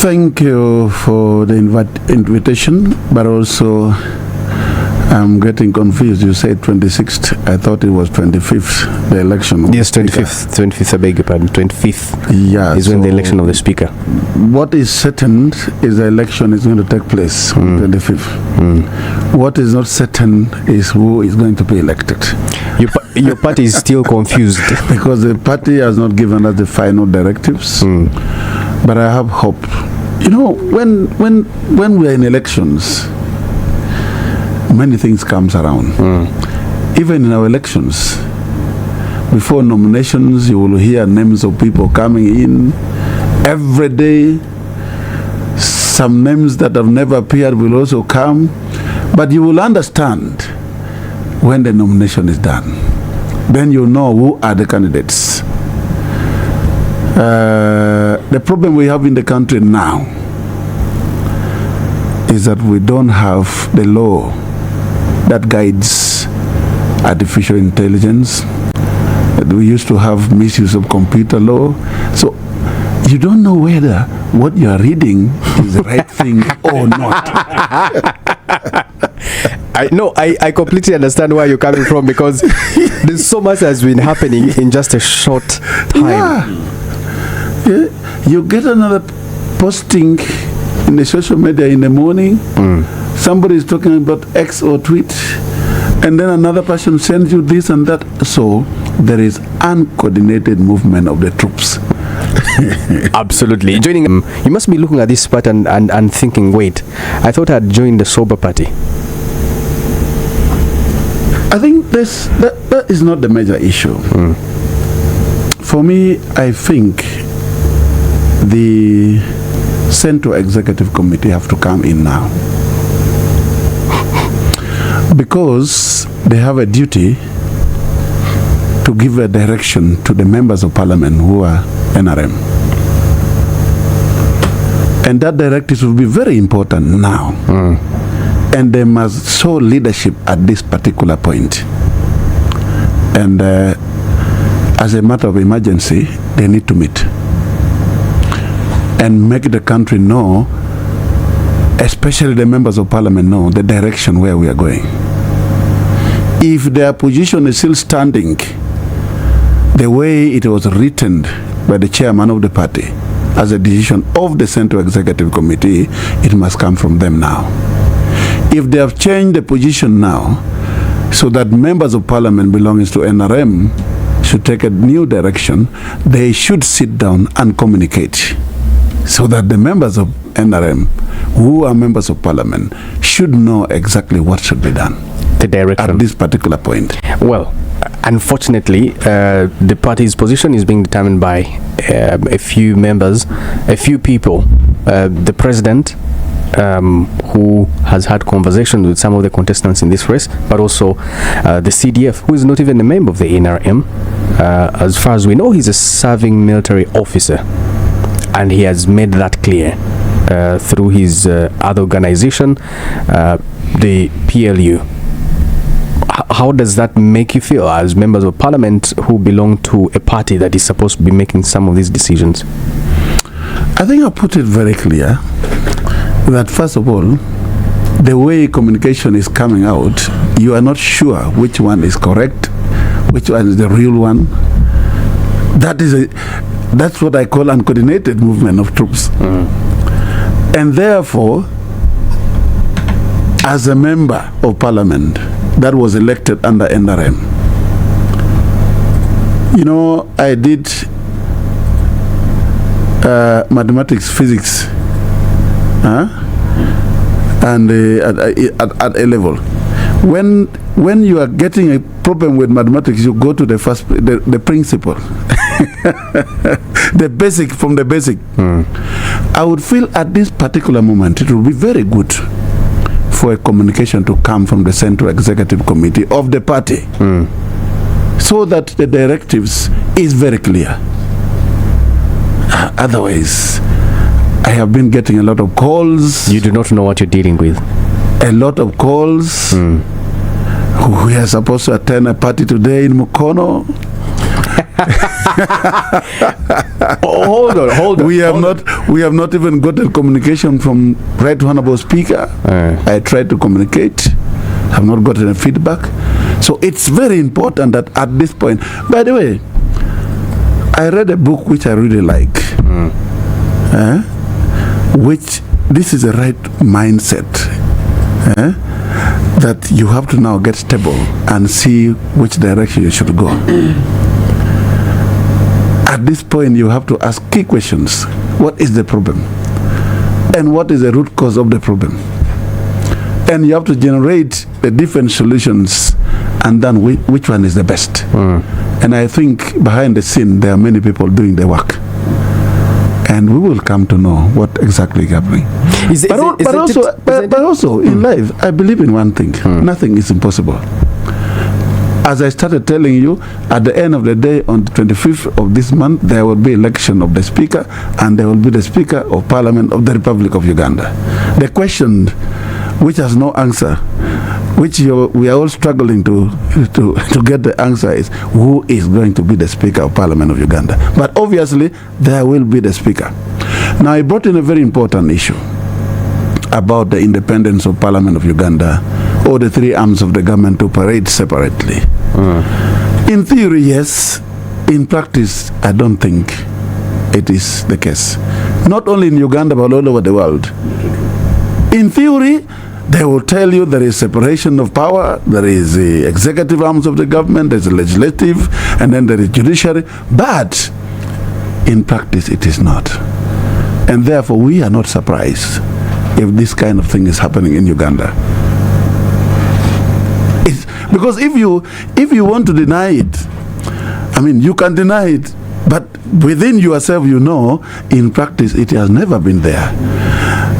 Thank you for the invitation, but also I'm getting confused. You said 26th. I thought it was 25th, the election. Yes, 25th. 25th, I beg your pardon. 25th is when the election of the speaker. What is certain is the election is going to take place on 25th. What is not certain is who is going to be elected. Your party is still confused. Because the party has not given us the final directives. But I have hope. You know, when we are in elections, many things comes around. Even in our elections, before nominations, you will hear names of people coming in every day. Some names that have never appeared will also come, but you will understand when the nomination is done. Then you know who are the candidates. The problem we have in the country now is that we don't have the law that guides artificial intelligence. We used to have misuse of computer law. So you don't know whether what you are reading is the right thing or not. I completely understand where you're coming from, because there's so much that's been happening in just a short time. Yeah. You get another posting in the social media in the morning. Somebody is talking about X or tweet, and then another person sends you this and that. So there is uncoordinated movement of the troops. Absolutely. Joining, you must be looking at this part and thinking, wait, I thought I'd joined the sober party. I think that is not the major issue. For me, I think the Central Executive Committee have to come in now, because they have a duty to give a direction to the members of parliament who are NRM. And that directive will be very important now. And they must show leadership at this particular point. And as a matter of emergency, they need to meet and make the country know, especially the members of parliament know, the direction where we are going. If their position is still standing the way it was written by the chairman of the party as a decision of the Central Executive Committee, it must come from them now. If they have changed the position now, so that members of parliament belonging to NRM should take a new direction, they should sit down and communicate, so that the members of NRM, who are members of parliament, should know exactly what should be done. The direction. At this particular point. Well, unfortunately, the party's position is being determined by a few members, a few people. The president, who has had conversations with some of the contestants in this race, but also the CDF, who is not even a member of the NRM. As far as we know, he's a serving military officer, and he has made that clear through his other organization, the PLU. How does that make you feel as members of parliament who belong to a party that is supposed to be making some of these decisions? I think I put it very clear that, first of all, the way communication is coming out, you are not sure which one is correct, which one is the real one. That's what I call uncoordinated movement of troops. And therefore, as a member of parliament that was elected under NRM, you know, I did mathematics, physics, and at A level. When you are getting a problem with mathematics, you go to the principle, the basic from the basic. I would feel at this particular moment it would be very good for a communication to come from the Central Executive Committee of the party, so that the directives is very clear. Otherwise, I have been getting a lot of calls. You do not know what you're dealing with. A lot of calls. We are supposed to attend a party today in Mukono. Hold on. We have not even gotten communication from Right Honorable Speaker. I tried to communicate. Have not gotten a feedback. So it's very important that at this point. By the way, I read a book which I really like. Which this is the right mindset. That you have to now get stable and see which direction you should go. At this point, you have to ask key questions. What is the problem? And what is the root cause of the problem? And you have to generate the different solutions, and then which one is the best. And I think behind the scene, there are many people doing the work. And we will come to know what exactly is happening. But also in life, I believe in one thing. Nothing is impossible. As I started telling you, at the end of the day, on the 25th of this month, there will be election of the Speaker, and there will be the Speaker of Parliament of the Republic of Uganda. The question, which has no answer, which we are all struggling to get the answer, is who is going to be the Speaker of Parliament of Uganda. But obviously, there will be the Speaker. Now, I brought in a very important issue about the independence of Parliament of Uganda, or the three arms of the government to operate separately. In theory, yes. In practice, I don't think it is the case. Not only in Uganda, but all over the world. In theory, they will tell you there is separation of power, there is the executive arms of the government, there's the legislative, and then there is judiciary. But in practice, it is not. And therefore, we are not surprised if this kind of thing is happening in Uganda. Because if you want to deny it, I mean, you can deny it, but within yourself, you know, in practice, it has never been there.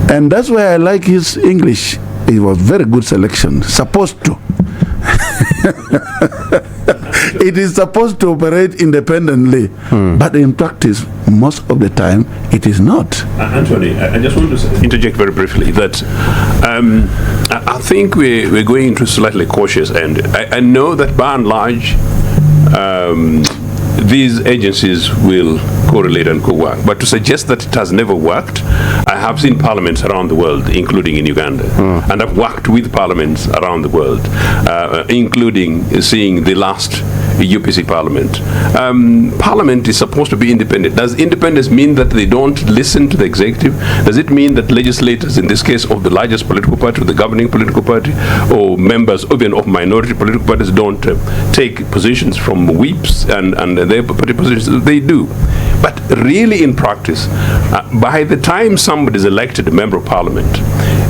And that's why I like his English. It was very good selection. Supposed to. It is supposed to operate independently, but in practice, most of the time, it is not. Anthony, I just want to interject very briefly that I think we're going into slightly cautious end. I know that by and large, these agencies will correlate and co-work. But to suggest that it has never worked, I have seen parliaments around the world, including in Uganda, and I've worked with parliaments around the world, including seeing the last UPC parliament. Parliament is supposed to be independent. Does independence mean that they don't listen to the executive? Does it mean that legislators, in this case of the largest political party, the governing political party, or members even of minority political parties don't take positions from whips and their party positions? They do. But really in practice, by the time somebody is elected a member of parliament,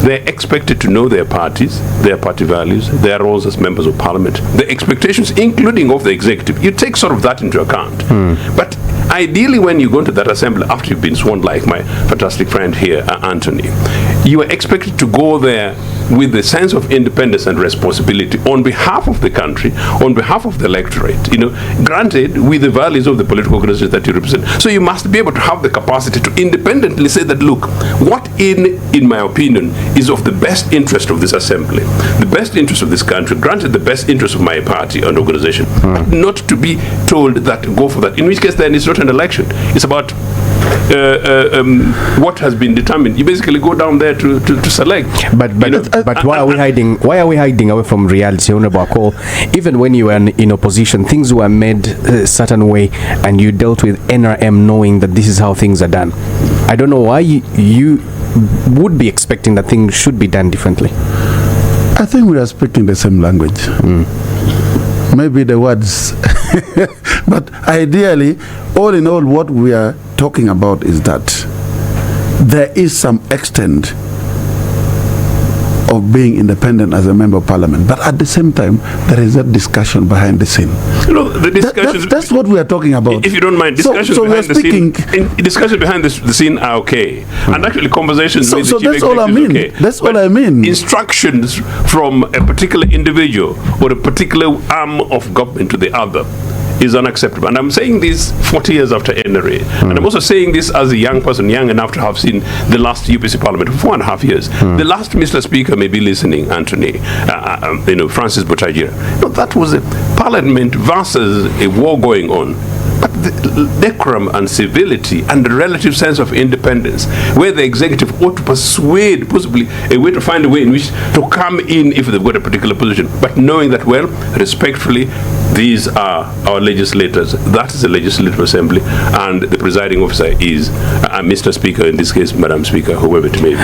they're expected to know their parties, their party values, their roles as members of parliament, the expectations, including of the executive. You take sort of that into account. But ideally, when you go into that assembly after you've been sworn, like my fantastic friend here, Anthony, you are expected to go there with the sense of independence and responsibility on behalf of the country, on behalf of the electorate, granted with the values of the political organizations that you represent. So you must be able to have the capacity to independently say that, look, what in my opinion, is of the best interest of this assembly, the best interest of this country, granted the best interest of my party and organization, not to be told that go for that, in which case then it's not an election. It's about what has been determined. You basically go down there to select. But why are we hiding? Why are we hiding away from reality, Honorable Akol? Even when you were in opposition, things were made a certain way, and you dealt with NRM knowing that this is how things are done. I don't know why you would be expecting that things should be done differently. I think we are speaking the same language. Maybe the words, but ideally, all in all, what we are talking about is that there is some extent of being independent as a member of parliament, but at the same time, there is that discussion behind the scene. The discussions. That's what we are talking about. If you don't mind, discussions behind the scene. Discussions behind the scene are okay, and actually conversations with the chief executive is okay. That's all I mean. Instructions from a particular individual or a particular arm of government to the other is unacceptable. And I'm saying this 40 years after NRA. And I'm also saying this as a young person, young enough to have seen the last UPC parliament for 4.5 years. The last Mr. Speaker may be listening, Anthony, Francis Butagira. No, that was a parliament versus a war going on. but the decorum and civility and the relative sense of independence, where the executive ought to persuade, possibly a way to find a way in which to come in if they've got a particular position, but knowing that, well, respectfully, these are our legislators, that is the Legislative Assembly, and the presiding officer is Mr. Speaker, in this case, Madam Speaker, whoever it may be.